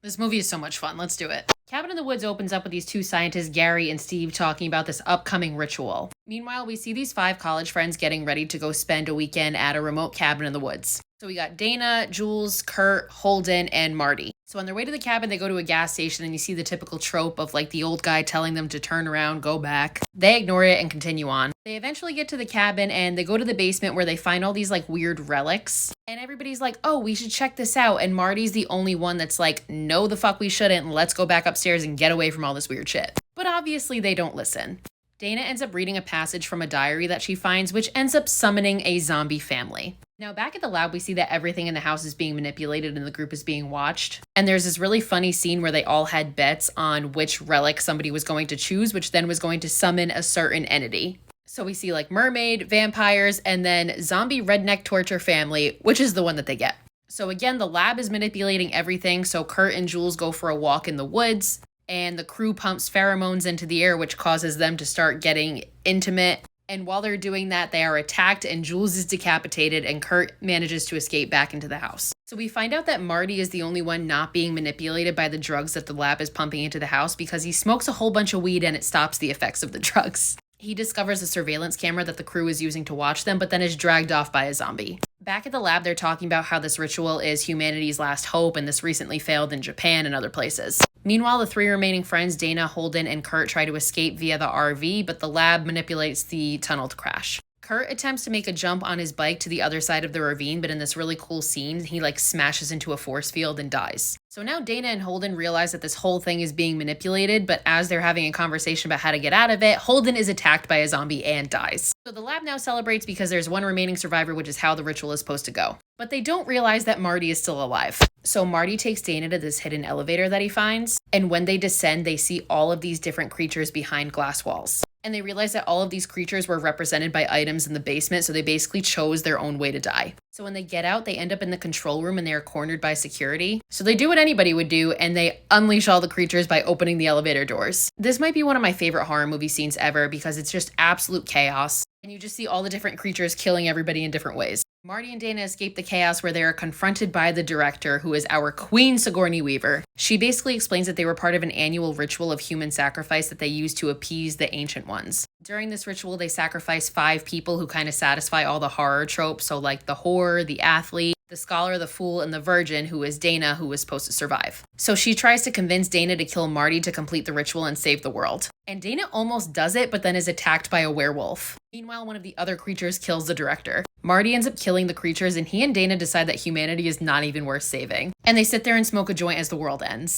This movie is so much fun. Let's do it. Cabin in the Woods opens up with these two scientists, Gary and Steve, talking about this upcoming ritual. Meanwhile, we see these 5 college friends getting ready to go spend a weekend at a remote cabin in the woods. So we got Dana, Jules, Kurt, Holden, and Marty. So on their way to the cabin, they go to a gas station and you see the typical trope of like the old guy telling them to turn around, go back. They ignore it and continue on. They eventually get to the cabin and they go to the basement where they find all these like weird relics. And everybody's like, oh, we should check this out. And Marty's the only one that's like, no, the fuck we shouldn't. Let's go back upstairs and get away from all this weird shit. But obviously they don't listen. Dana ends up reading a passage from a diary that she finds, which ends up summoning a zombie family. Now, back at the lab, we see that everything in the house is being manipulated and the group is being watched. And there's this really funny scene where they all had bets on which relic somebody was going to choose, which then was going to summon a certain entity. So we see like mermaid, vampires, and then zombie redneck torture family, which is the one that they get. So again, the lab is manipulating everything. So Kurt and Jules go for a walk in the woods, and the crew pumps pheromones into the air, which causes them to start getting intimate. And while they're doing that, they are attacked and Jules is decapitated and Kurt manages to escape back into the house. So we find out that Marty is the only one not being manipulated by the drugs that the lab is pumping into the house because he smokes a whole bunch of weed and it stops the effects of the drugs. He discovers a surveillance camera that the crew is using to watch them, but then is dragged off by a zombie. Back at the lab, they're talking about how this ritual is humanity's last hope and this recently failed in Japan and other places. Meanwhile, the 3 remaining friends, Dana, Holden, and Kurt, try to escape via the RV, but the lab manipulates the tunnel to crash. Kurt attempts to make a jump on his bike to the other side of the ravine, but in this really cool scene, he like smashes into a force field and dies. So now Dana and Holden realize that this whole thing is being manipulated, but as they're having a conversation about how to get out of it, Holden is attacked by a zombie and dies. So the lab now celebrates because there's one remaining survivor, which is how the ritual is supposed to go. But they don't realize that Marty is still alive. So Marty takes Dana to this hidden elevator that he finds, and when they descend, they see all of these different creatures behind glass walls. And they realize that all of these creatures were represented by items in the basement, so they basically chose their own way to die. So when they get out, they end up in the control room and they are cornered by security. So they do what anybody would do, and they unleash all the creatures by opening the elevator doors. This might be one of my favorite horror movie scenes ever because it's just absolute chaos. And you just see all the different creatures killing everybody in different ways. Marty and Dana escape the chaos where they are confronted by the director, who is our Queen Sigourney Weaver. She basically explains that they were part of an annual ritual of human sacrifice that they used to appease the Ancient Ones. During this ritual, they sacrifice 5 people who kind of satisfy all the horror tropes, so like the whore, the athlete, the scholar, the fool, and the virgin, who is Dana, who was supposed to survive. So she tries to convince Dana to kill Marty to complete the ritual and save the world. And Dana almost does it, but then is attacked by a werewolf. Meanwhile, one of the other creatures kills the director. Marty ends up killing the creatures, and he and Dana decide that humanity is not even worth saving. And they sit there and smoke a joint as the world ends.